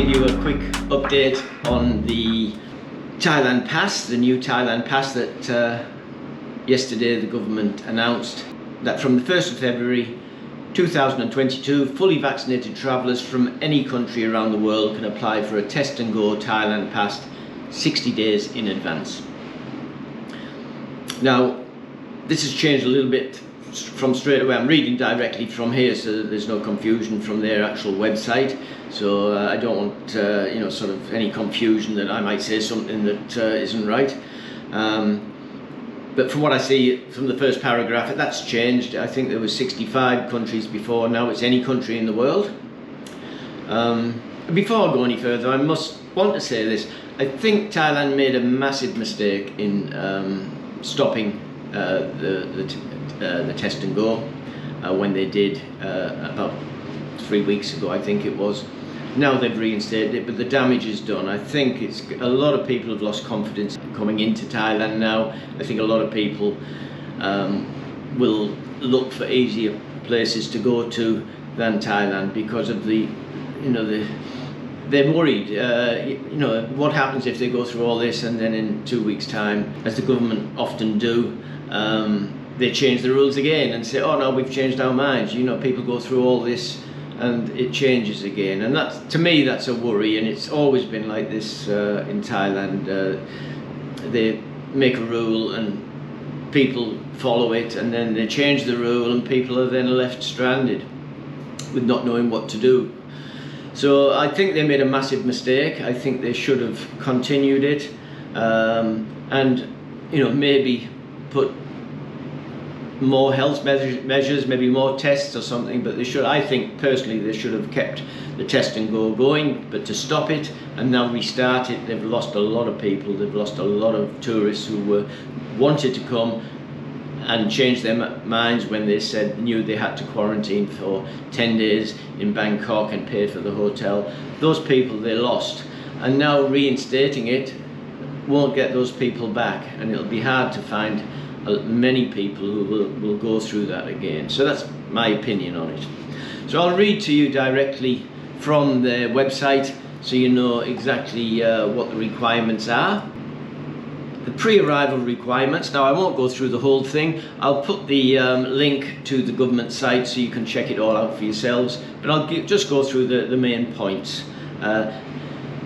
give you a quick update on the Thailand Pass, the new Thailand Pass that yesterday the government announced that from the 1st of February 2022, fully vaccinated travellers from any country around the world can apply for a Test and Go Thailand Pass 60 days in advance. Now, this has changed a little bit from straight away. I'm reading directly from here, so there's no confusion from their actual website. So I don't want sort of any confusion that I might say something that isn't right. But from what I see from the first paragraph, that's changed. I think there were 65 countries before. Now it's any country in the world. Before I go any further, I must want to say this. I think Thailand made a massive mistake in stopping the Test and Go when they did about 3 weeks ago, I think it was. Now they've reinstated it, but the damage is done. I think a lot of people have lost confidence coming into Thailand now. I think a lot of people will look for easier places to go to than Thailand because of they're worried. What happens if they go through all this and then in 2 weeks' time, as the government often do, they change the rules again and say, oh no, we've changed our minds. People go through all this and it changes again, and to me that's a worry, and it's always been like this in Thailand. They make a rule and people follow it, and then they change the rule and people are then left stranded with not knowing what to do. So I think they made a massive mistake. I think they should have continued it, and maybe put more health measures, maybe more tests or something, but I think personally they should have kept the Test and Go going, but to stop it and now restart it, they've lost a lot of people, they've lost a lot of tourists who wanted to come and change their minds when they knew they had to quarantine for 10 days in Bangkok and pay for the hotel. Those people they lost, and now reinstating it won't get those people back, and it'll be hard to find many people who will go through that again. So that's my opinion on it. So I'll read to you directly from their website so you know exactly what the requirements are. The pre-arrival requirements. Now I won't go through the whole thing. I'll put the link to the government site so you can check it all out for yourselves, but I'll just go through the main points.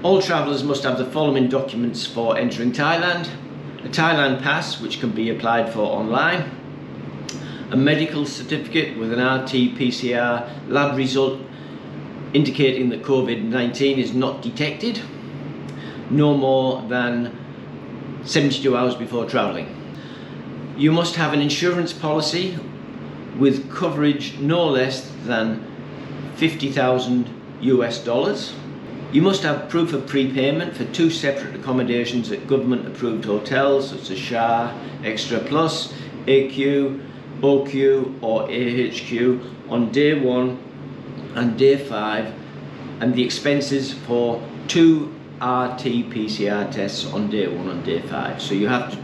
All travellers must have the following documents for entering Thailand: a Thailand Pass, which can be applied for online, a medical certificate with an RT-PCR lab result indicating that COVID-19 is not detected, no more than 72 hours before travelling. You must have an insurance policy with coverage no less than $50,000 US. You must have proof of prepayment for 2 separate accommodations at government-approved hotels such as SHA, Extra Plus, AQ, OQ or AHQ on day 1 and day 5, and the expenses for 2 RT-PCR tests on day 1 and day 5. So you have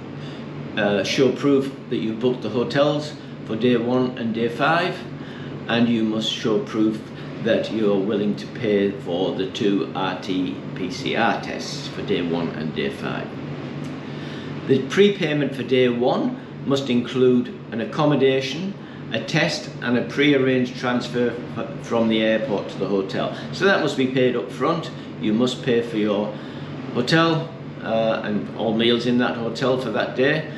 to show proof that you booked the hotels for day 1 and day 5, and you must show proof that you're willing to pay for the 2 RT-PCR tests for day 1 and day 5. The prepayment for day 1 must include an accommodation, a test and a pre-arranged transfer from the airport to the hotel. So that must be paid up front. You must pay for your hotel and all meals in that hotel for that day,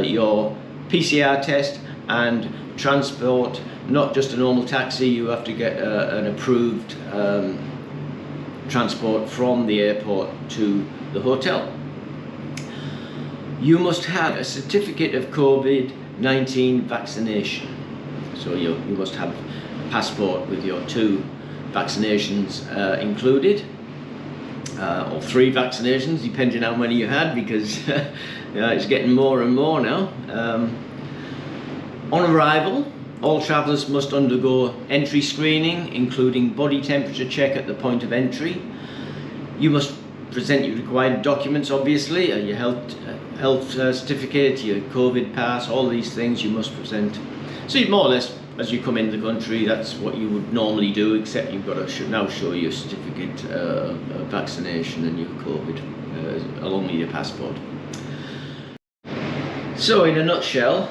your PCR test and transport. Not just a normal taxi, you have to get an approved transport from the airport to the hotel. You must have a certificate of COVID-19 vaccination. So you must have a passport with your 2 vaccinations included, or 3 vaccinations, depending how many you had, because it's getting more and more now. On arrival, all travellers must undergo entry screening, including body temperature check at the point of entry. You must present your required documents, obviously, your health certificate, your COVID pass, all these things you must present. So you more or less as you come into the country, that's what you would normally do, except you've got to now show your certificate of vaccination and your COVID along with your passport. So in a nutshell,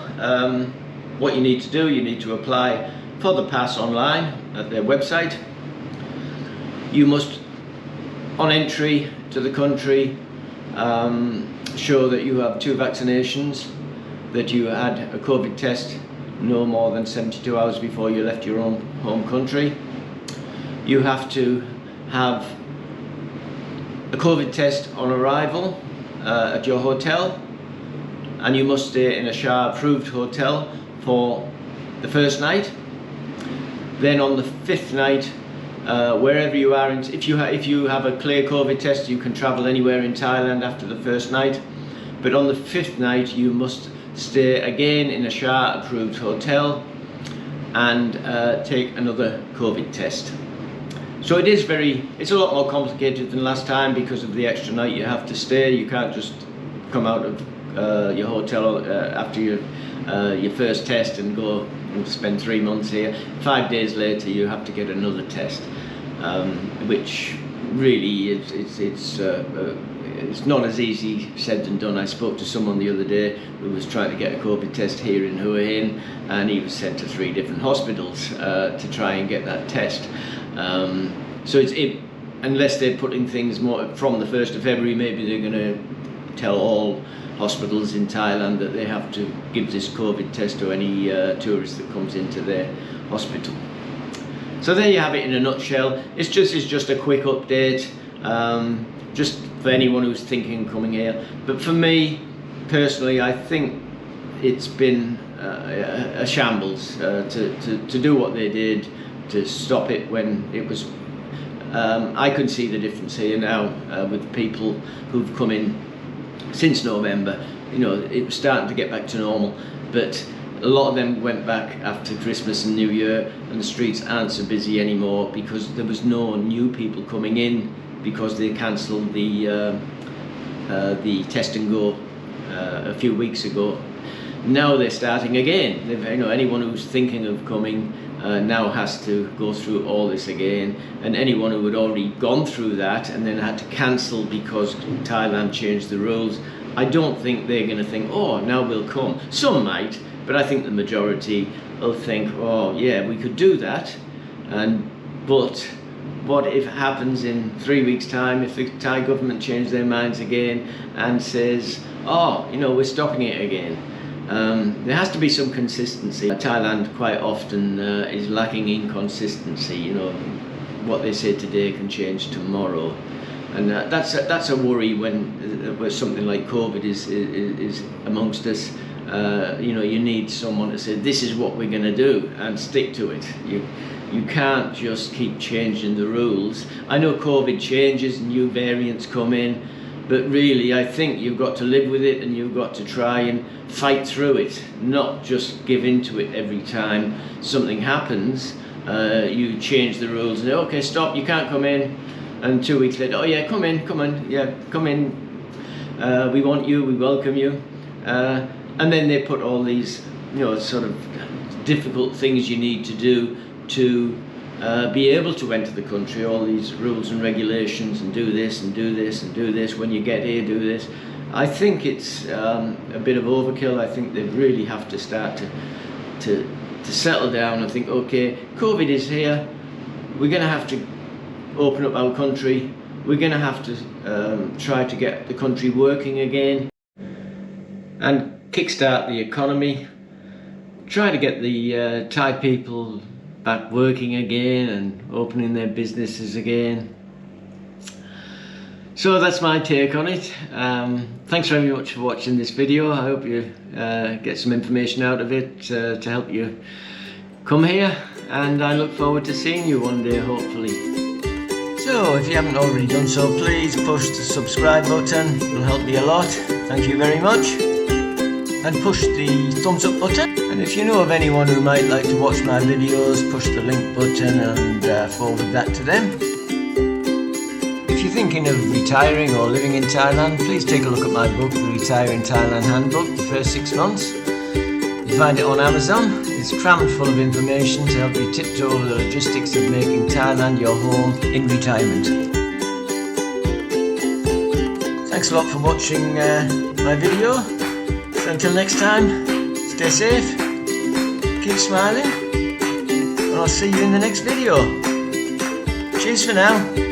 what you need to do, you need to apply for the pass online at their website. You must, on entry to the country, show that you have 2 vaccinations, that you had a COVID test no more than 72 hours before you left your own home country. You have to have a COVID test on arrival at your hotel, and you must stay in a SHA approved hotel for the first night. Then on the 5th night, wherever you are, if you have a clear COVID test, you can travel anywhere in Thailand after the first night. But on the 5th night, you must stay again in a SHA approved hotel and take another COVID test. So it's a lot more complicated than last time because of the extra night you have to stay. You can't just come out of your hotel after your first test and go and spend 3 months here. 5 days later you have to get another test, which really it's not as easy said than done. I spoke to someone the other day who was trying to get a COVID test here in Hua Hin, and he was sent to 3 different hospitals to try and get that test. So unless they're putting things more from the 1st of February, maybe they're going to tell all hospitals in Thailand that they have to give this COVID test to any tourist that comes into their hospital. So there you have it in a nutshell. It's just a quick update, just for anyone who's thinking of coming here. But for me personally, I think it's been a shambles to do what they did, to stop it when it was. I can see the difference here now with people who've come in since November. You know, it was starting to get back to normal, but a lot of them went back after Christmas and New Year, and the streets aren't so busy anymore because there was no new people coming in because they cancelled the Test and Go a few weeks ago. Now they're starting again. You know, anyone who's thinking of coming now has to go through all this again, and anyone who had already gone through that and then had to cancel because Thailand changed the rules, I don't think they're going to think, oh, now we'll come. Some might, but I think the majority will think, oh yeah, we could do that, but what if it happens in 3 weeks' time, if the Thai government change their minds again and says, oh, you know, we're stopping it again? There has to be some consistency. Thailand quite often is lacking in consistency. You know, what they say today can change tomorrow, and that's a worry when something like COVID is amongst us. You know, you need someone to say, this is what we're going to do, and stick to it. You can't just keep changing the rules. I know COVID changes, new variants come in, but really I think you've got to live with it, and you've got to try and fight through it, not just give in to it every time something happens. You change the rules and say, okay, stop, you can't come in, and 2 weeks later, oh yeah, come in, yeah, come in, we want you, we welcome you, and then they put all these, you know, sort of difficult things you need to do to be able to enter the country, all these rules and regulations, and do this and do this and do this, when you get here, do this. I think it's a bit of overkill. I think they really have to start to settle down and think, okay, COVID is here, we're going to have to open up our country, we're going to have to try to get the country working again and kickstart the economy, try to get the Thai people back working again and opening their businesses again. So that's my take on it. Thanks very much for watching this video. I hope you get some information out of it to help you come here, and I look forward to seeing you one day, hopefully. So if you haven't already done so, please push the subscribe button. It'll help me a lot. Thank you very much. And push the thumbs up button. And if you know of anyone who might like to watch my videos, push the link button and forward that to them. If you're thinking of retiring or living in Thailand, please take a look at my book, The Thailand Handbook, the first 6 months. You find it on Amazon. It's crammed full of information to help you tiptoe over the logistics of making Thailand your home in retirement. Thanks a lot for watching my video. So until next time, stay safe, keep smiling, and I'll see you in the next video. Cheers for now.